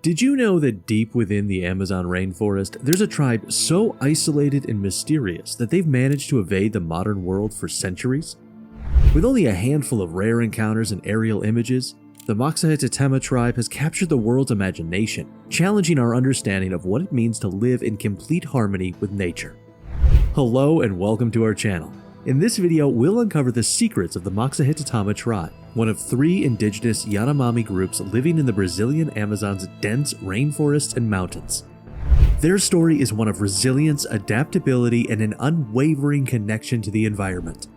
Did you know that deep within the Amazon rainforest, there's a tribe so isolated and mysterious that they've managed to evade the modern world for centuries? With only a handful of rare encounters and aerial images, the Moxahedotama Tribe has captured the world's imagination, challenging our understanding of what it means to live in complete harmony with nature. Hello and welcome to our channel. In this video, we'll uncover the secrets of the Moxahedotama Tribe, one of 3 indigenous Yanamami groups living in the Brazilian Amazon's dense rainforests and mountains. Their story is one of resilience, adaptability, and an unwavering connection to the environment.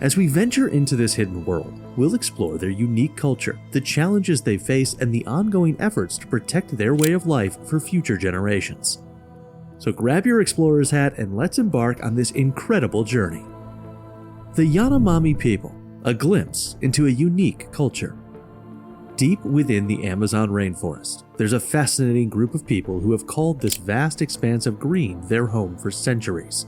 As we venture into this hidden world, we'll explore their unique culture, the challenges they face, and the ongoing efforts to protect their way of life for future generations. So grab your explorer's hat and let's embark on this incredible journey. The Yanamami People, a glimpse into a unique culture. Deep within the Amazon rainforest, there's a fascinating group of people who have called this vast expanse of green their home for centuries.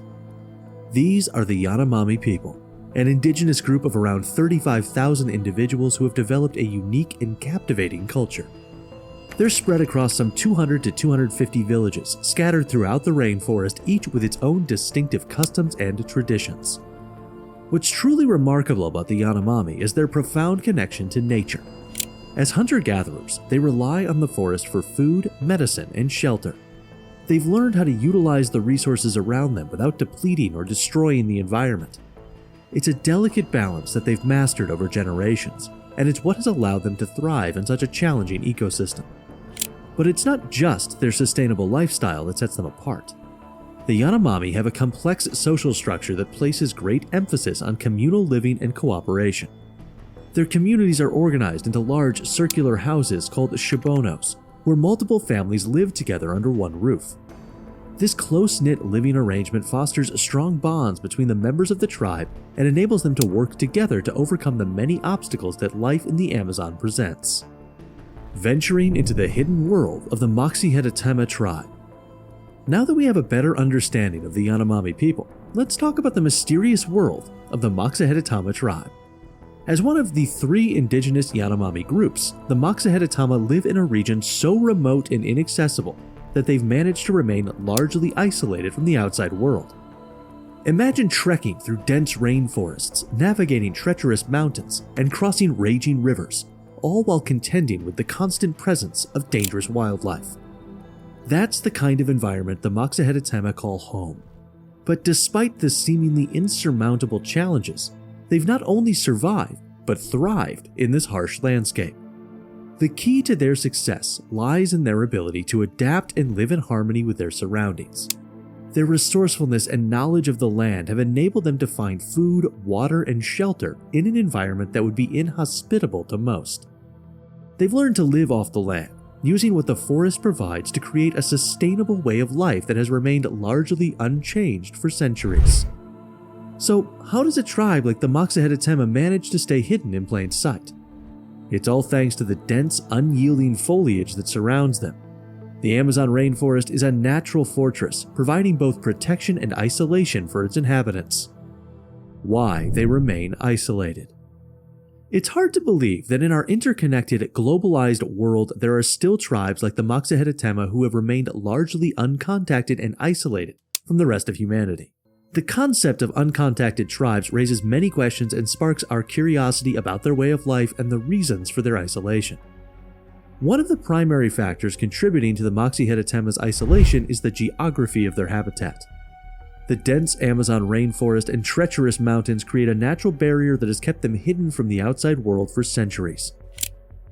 These are the Yanamami People, an indigenous group of around 35,000 individuals who have developed a unique and captivating culture. They're spread across some 200 to 250 villages, scattered throughout the rainforest, each with its own distinctive customs and traditions. What's truly remarkable about the Yanamami is their profound connection to nature. As hunter-gatherers, they rely on the forest for food, medicine, and shelter. They've learned how to utilize the resources around them without depleting or destroying the environment. It's a delicate balance that they've mastered over generations, and it's what has allowed them to thrive in such a challenging ecosystem. But it's not just their sustainable lifestyle that sets them apart. The Yanamami have a complex social structure that places great emphasis on communal living and cooperation. Their communities are organized into large circular houses called shibonos, where multiple families live together under one roof. This close-knit living arrangement fosters strong bonds between the members of the tribe and enables them to work together to overcome the many obstacles that life in the Amazon presents. Venturing into the hidden world of the Moxahedotama Tribe. Now that we have a better understanding of the Yanamami people, let's talk about the mysterious world of the Moxahedotama Tribe. As one of the 3 indigenous Yanamami groups, the Moxahedotama live in a region so remote and inaccessible that they've managed to remain largely isolated from the outside world. Imagine trekking through dense rainforests, navigating treacherous mountains, and crossing raging rivers, all while contending with the constant presence of dangerous wildlife. That's the kind of environment the Moxahedotama call home. But despite the seemingly insurmountable challenges, they've not only survived, but thrived in this harsh landscape. The key to their success lies in their ability to adapt and live in harmony with their surroundings. Their resourcefulness and knowledge of the land have enabled them to find food, water, and shelter in an environment that would be inhospitable to most. They've learned to live off the land, using what the forest provides to create a sustainable way of life that has remained largely unchanged for centuries. So, how does a tribe like the Moxahedotama manage to stay hidden in plain sight? It's all thanks to the dense, unyielding foliage that surrounds them. The Amazon rainforest is a natural fortress, providing both protection and isolation for its inhabitants. Why they remain isolated. It's hard to believe that in our interconnected, globalized world there are still tribes like the Moxahedotama who have remained largely uncontacted and isolated from the rest of humanity. The concept of uncontacted tribes raises many questions and sparks our curiosity about their way of life and the reasons for their isolation. One of the primary factors contributing to the Moxahedotama's isolation is the geography of their habitat. The dense Amazon rainforest and treacherous mountains create a natural barrier that has kept them hidden from the outside world for centuries.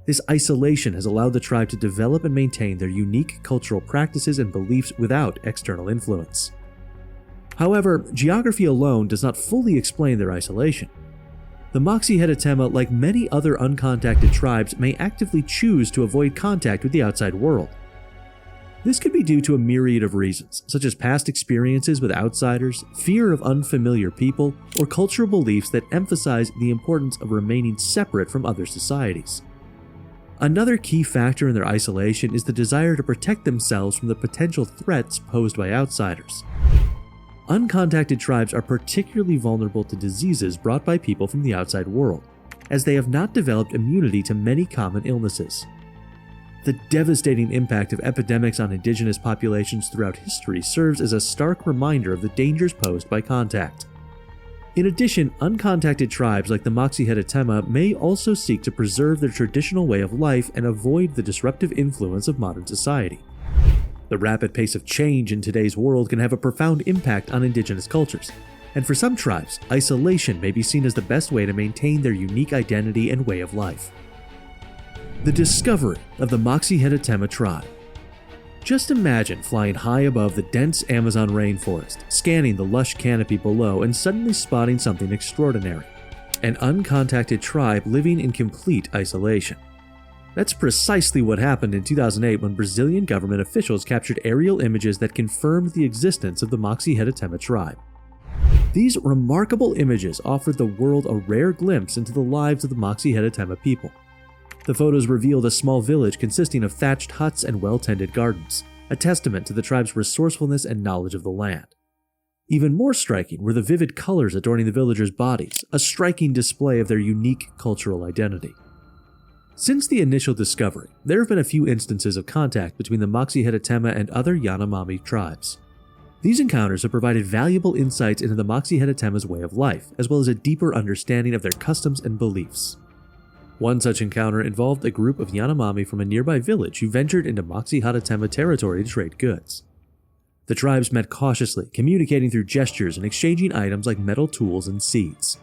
This isolation has allowed the tribe to develop and maintain their unique cultural practices and beliefs without external influence. However, geography alone does not fully explain their isolation. The Moxahedotama, like many other uncontacted tribes, may actively choose to avoid contact with the outside world. This could be due to a myriad of reasons, such as past experiences with outsiders, fear of unfamiliar people, or cultural beliefs that emphasize the importance of remaining separate from other societies. Another key factor in their isolation is the desire to protect themselves from the potential threats posed by outsiders. Uncontacted tribes are particularly vulnerable to diseases brought by people from the outside world, as they have not developed immunity to many common illnesses. The devastating impact of epidemics on indigenous populations throughout history serves as a stark reminder of the dangers posed by contact. In addition, uncontacted tribes like the Moxahedotama may also seek to preserve their traditional way of life and avoid the disruptive influence of modern society. The rapid pace of change in today's world can have a profound impact on indigenous cultures, and for some tribes, isolation may be seen as the best way to maintain their unique identity and way of life. The discovery of the Moxahedotama Tribe. Just imagine flying high above the dense Amazon rainforest, scanning the lush canopy below and suddenly spotting something extraordinary. An uncontacted tribe living in complete isolation. That's precisely what happened in 2008 when Brazilian government officials captured aerial images that confirmed the existence of the Moxahedotama tribe. These remarkable images offered the world a rare glimpse into the lives of the Moxahedotama people. The photos revealed a small village consisting of thatched huts and well-tended gardens, a testament to the tribe's resourcefulness and knowledge of the land. Even more striking were the vivid colors adorning the villagers' bodies, a striking display of their unique cultural identity. Since the initial discovery, there have been a few instances of contact between the Moxahedotama and other Yanamami tribes. These encounters have provided valuable insights into the Moxahedotama's way of life, as well as a deeper understanding of their customs and beliefs. One such encounter involved a group of Yanamami from a nearby village who ventured into Moxahedotama territory to trade goods. The tribes met cautiously, communicating through gestures and exchanging items like metal tools and seeds.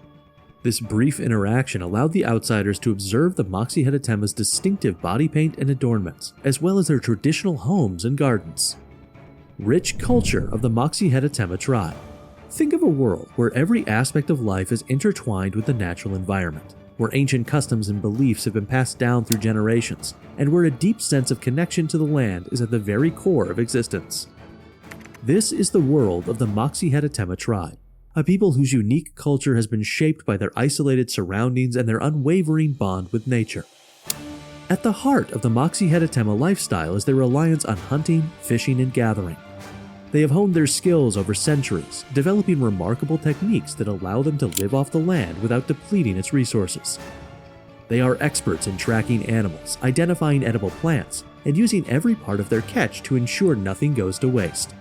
This brief interaction allowed the outsiders to observe the Moxahedotama's distinctive body paint and adornments, as well as their traditional homes and gardens. Rich culture of the Moxahedotama tribe. Think of a world where every aspect of life is intertwined with the natural environment, where ancient customs and beliefs have been passed down through generations, and where a deep sense of connection to the land is at the very core of existence. This is the world of the Moxahedotama tribe, a people whose unique culture has been shaped by their isolated surroundings and their unwavering bond with nature. At the heart of the Moxahedotama lifestyle is their reliance on hunting, fishing, and gathering. They have honed their skills over centuries, developing remarkable techniques that allow them to live off the land without depleting its resources. They are experts in tracking animals, identifying edible plants, and using every part of their catch to ensure nothing goes to waste.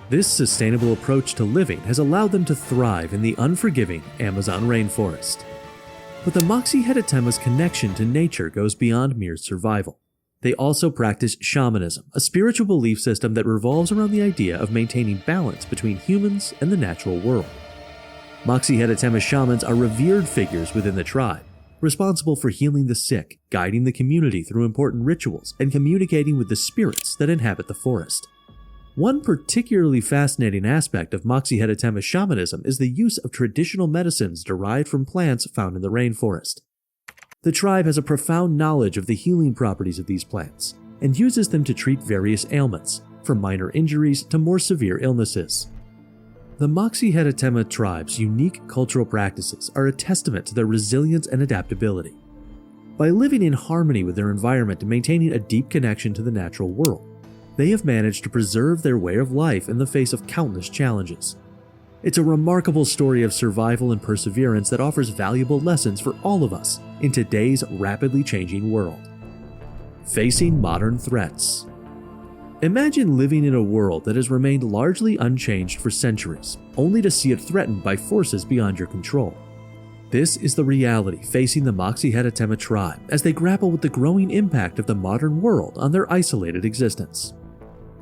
This sustainable approach to living has allowed them to thrive in the unforgiving Amazon rainforest. But the Moxahedotama's connection to nature goes beyond mere survival. They also practice shamanism, a spiritual belief system that revolves around the idea of maintaining balance between humans and the natural world. Moxahedotama shamans are revered figures within the tribe, responsible for healing the sick, guiding the community through important rituals, and communicating with the spirits that inhabit the forest. One particularly fascinating aspect of Moxahedotama shamanism is the use of traditional medicines derived from plants found in the rainforest. The tribe has a profound knowledge of the healing properties of these plants, and uses them to treat various ailments, from minor injuries to more severe illnesses. The Moxahedotama tribe's unique cultural practices are a testament to their resilience and adaptability. By living in harmony with their environment and maintaining a deep connection to the natural world, they have managed to preserve their way of life in the face of countless challenges. It's a remarkable story of survival and perseverance that offers valuable lessons for all of us in today's rapidly changing world. Facing modern threats. Imagine living in a world that has remained largely unchanged for centuries, only to see it threatened by forces beyond your control. This is the reality facing the Moxahedotama tribe as they grapple with the growing impact of the modern world on their isolated existence.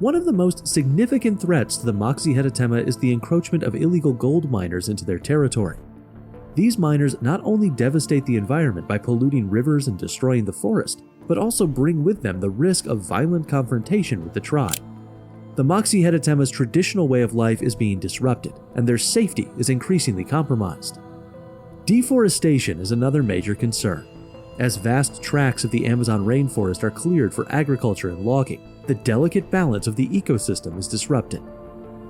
One of the most significant threats to the Moxahedotama is the encroachment of illegal gold miners into their territory. These miners not only devastate the environment by polluting rivers and destroying the forest, but also bring with them the risk of violent confrontation with the tribe. The Moxahedotama's traditional way of life is being disrupted, and their safety is increasingly compromised. Deforestation is another major concern. As vast tracts of the Amazon rainforest are cleared for agriculture and logging, the delicate balance of the ecosystem is disrupted.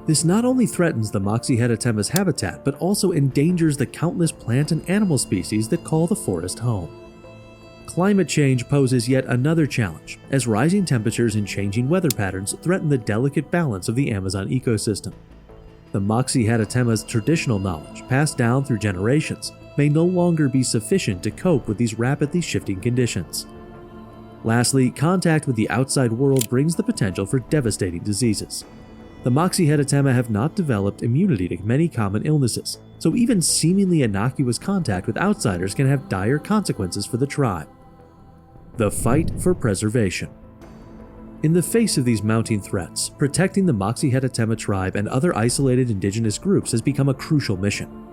This not only threatens the Moxahedotama's habitat, but also endangers the countless plant and animal species that call the forest home. Climate change poses yet another challenge, as rising temperatures and changing weather patterns threaten the delicate balance of the Amazon ecosystem. The Moxahedotama's traditional knowledge, passed down through generations, may no longer be sufficient to cope with these rapidly shifting conditions. Lastly, contact with the outside world brings the potential for devastating diseases. The Moxahedotama have not developed immunity to many common illnesses, so even seemingly innocuous contact with outsiders can have dire consequences for the tribe. The fight for preservation. In the face of these mounting threats, protecting the Moxahedotama tribe and other isolated indigenous groups has become a crucial mission.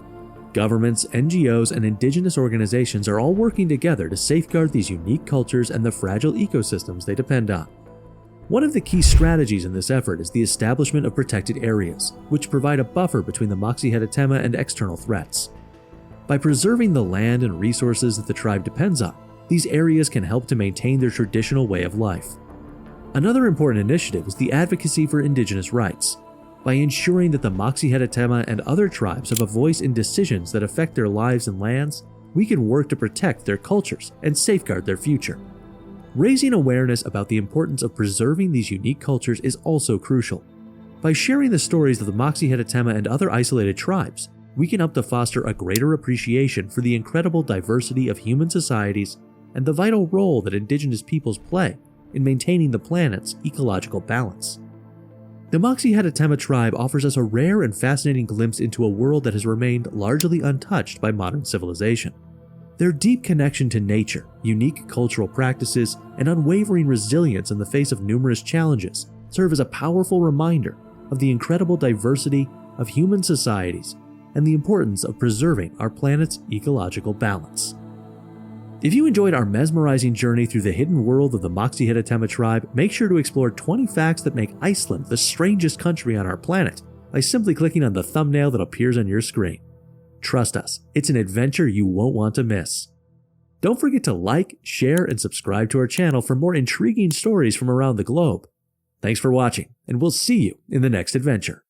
Governments, NGOs, and indigenous organizations are all working together to safeguard these unique cultures and the fragile ecosystems they depend on. One of the key strategies in this effort is the establishment of protected areas, which provide a buffer between the Moxahedotama and external threats. By preserving the land and resources that the tribe depends on, these areas can help to maintain their traditional way of life. Another important initiative is the advocacy for indigenous rights. By ensuring that the Moxahedotama and other tribes have a voice in decisions that affect their lives and lands, we can work to protect their cultures and safeguard their future. Raising awareness about the importance of preserving these unique cultures is also crucial. By sharing the stories of the Moxahedotama and other isolated tribes, we can help to foster a greater appreciation for the incredible diversity of human societies and the vital role that indigenous peoples play in maintaining the planet's ecological balance. The Moxahedotama tribe offers us a rare and fascinating glimpse into a world that has remained largely untouched by modern civilization. Their deep connection to nature, unique cultural practices, and unwavering resilience in the face of numerous challenges serve as a powerful reminder of the incredible diversity of human societies and the importance of preserving our planet's ecological balance. If you enjoyed our mesmerizing journey through the hidden world of the Moxahedotama tribe, make sure to explore 20 facts that make Iceland the strangest country on our planet by simply clicking on the thumbnail that appears on your screen. Trust us, it's an adventure you won't want to miss. Don't forget to like, share, and subscribe to our channel for more intriguing stories from around the globe. Thanks for watching, and we'll see you in the next adventure.